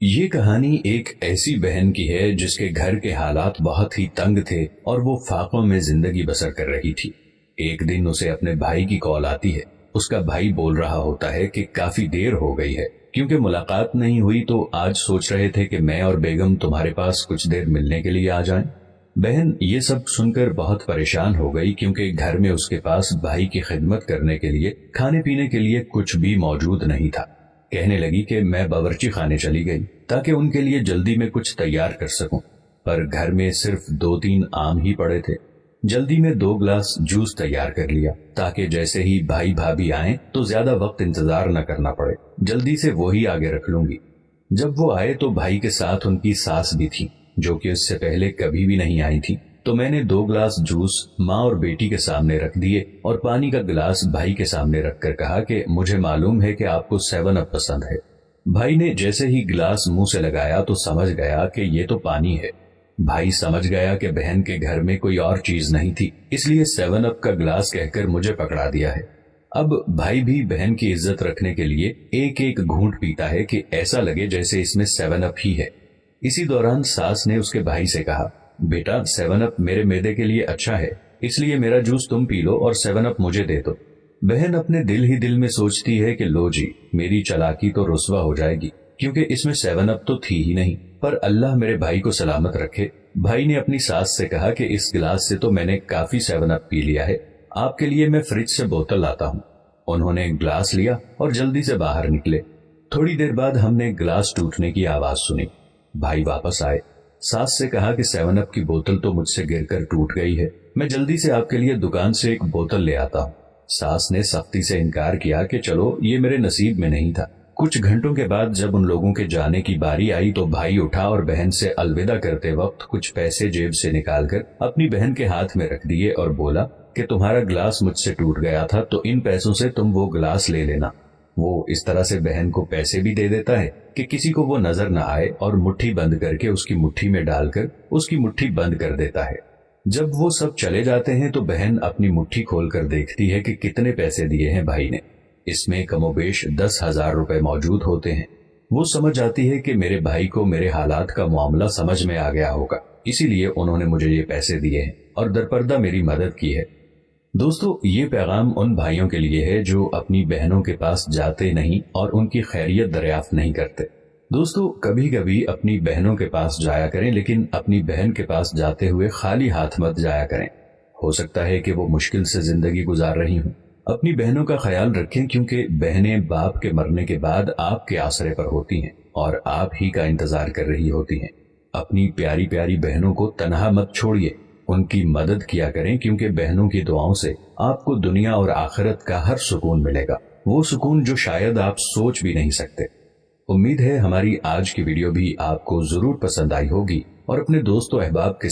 یہ کہانی ایک ایسی بہن کی ہے جس کے گھر کے حالات بہت ہی تنگ تھے اور وہ فاقوں میں زندگی بسر کر رہی تھی۔ ایک دن اسے اپنے بھائی کی کال آتی ہے۔ اس کا بھائی بول رہا ہوتا ہے کہ کافی دیر ہو گئی ہے، کیونکہ ملاقات نہیں ہوئی تو آج سوچ رہے تھے کہ میں اور بیگم تمہارے پاس کچھ دیر ملنے کے لیے آ جائیں۔ بہن یہ سب سن کر بہت پریشان ہو گئی، کیونکہ گھر میں اس کے پاس بھائی کی خدمت کرنے کے لیے کھانے پینے کے لیے کچھ بھی موجود نہیں تھا۔ کہنے لگی کہ میں باورچی خانے چلی گئی تاکہ ان کے لیے جلدی میں کچھ تیار کر سکوں، پر گھر میں صرف 2-3 آم ہی پڑے تھے۔ جلدی میں 2 گلاس جوس تیار کر لیا تاکہ جیسے ہی بھائی بھابھی آئیں تو زیادہ وقت انتظار نہ کرنا پڑے، جلدی سے وہی آگے رکھ لوں گی۔ جب وہ آئے تو بھائی کے ساتھ ان کی ساس بھی تھی، جو کہ اس سے پہلے کبھی بھی نہیں آئی تھی، تو میں نے 2 گلاس جوس ماں اور بیٹی کے سامنے رکھ دیے اور پانی کا گلاس بھائی کے سامنے رکھ کر کہا کہ مجھے معلوم ہے کہ آپ کو 7 اپ پسند ہے۔ بھائی نے جیسے ہی گلاس منہ سے لگایا تو سمجھ گیا کہ یہ تو پانی ہے۔ بھائی سمجھ گیا کہ بہن کے گھر میں کوئی اور چیز نہیں تھی، اس لیے 7 اپ کا گلاس کہہ کر مجھے پکڑا دیا ہے۔ اب بھائی بھی بہن کی عزت رکھنے کے لیے ایک ایک گھونٹ پیتا ہے کہ ایسا لگے جیسے اس میں 7 اپ ہی ہے۔ اسی دوران ساس نے اس کے بھائی سے کہا، بیٹا 7 اپ میرے معدے کے لیے اچھا ہے، اس لیے میرا جوس تم پی لو اور 7 اپ مجھے دے دو۔ بہن اپنے دل ہی دل میں سوچتی ہے کہ لو جی، میری چالاکی تو رسوا ہو جائے گی، کیونکہ اس میں 7 اپ تو تھی ہی نہیں، پر اللہ میرے بھائی کو سلامت رکھے۔ بھائی نے اپنی ساس سے کہا کہ اس گلاس سے تو میں نے کافی 7 اپ پی لیا ہے، آپ کے لیے میں فریج سے بوتل لاتا ہوں۔ انہوں نے گلاس لیا اور جلدی سے باہر نکلے۔ تھوڑی دیر بعد ہم نے گلاس ٹوٹنے کی آواز سنی۔ بھائی واپس آئے، ساس سے کہا کہ 7 اپ کی بوتل تو مجھ سے گر کر ٹوٹ گئی ہے، میں جلدی سے آپ کے لیے دکان سے ایک بوتل لے آتا ہوں۔ ساس نے سختی سے انکار کیا کہ چلو، یہ میرے نصیب میں نہیں تھا۔ کچھ گھنٹوں کے بعد جب ان لوگوں کے جانے کی باری آئی تو بھائی اٹھا اور بہن سے الوداع کرتے وقت کچھ پیسے جیب سے نکال کر اپنی بہن کے ہاتھ میں رکھ دیے اور بولا کہ تمہارا گلاس مجھ سے ٹوٹ گیا تھا تو ان پیسوں سے تم وہ گلاس لے لینا۔ وہ اس طرح سے بہن کو پیسے بھی دے دیتا ہے کہ کسی کو وہ نظر نہ آئے، اور مٹھی بند کر کے اس کی مٹھی میں ڈال کر اس کی مٹھی بند کر دیتا ہے۔ جب وہ سب چلے جاتے ہیں تو بہن اپنی مٹھی کھول کر دیکھتی ہے کہ کتنے پیسے دیے ہیں بھائی نے۔ اس میں کم و بیش 10,000 روپے موجود ہوتے ہیں۔ وہ سمجھ آتی ہے کہ میرے بھائی کو میرے حالات کا معاملہ سمجھ میں آ گیا ہوگا، اسی لیے انہوں نے مجھے یہ پیسے دیے ہیں اور درپردہ میری مدد کی ہے۔ دوستو، یہ پیغام ان بھائیوں کے لیے ہے جو اپنی بہنوں کے پاس جاتے نہیں اور ان کی خیریت دریافت نہیں کرتے۔ دوستو، کبھی کبھی اپنی بہنوں کے پاس جایا کریں، لیکن اپنی بہن کے پاس جاتے ہوئے خالی ہاتھ مت جایا کریں۔ ہو سکتا ہے کہ وہ مشکل سے زندگی گزار رہی ہوں۔ اپنی بہنوں کا خیال رکھیں، کیونکہ بہنیں باپ کے مرنے کے بعد آپ کے آسرے پر ہوتی ہیں اور آپ ہی کا انتظار کر رہی ہوتی ہیں۔ اپنی پیاری پیاری بہنوں کو تنہا مت چھوڑیے، ان کی مدد کیا کریں، کیونکہ بہنوں کی دعاؤں سے آپ کو دنیا اور آخرت کا ہر سکون ملے گا، وہ سکون جو شاید آپ سوچ بھی نہیں سکتے۔ امید ہے ہماری آج کی ویڈیو بھی آپ کو ضرور پسند آئی ہوگی اور اپنے دوست و احباب کے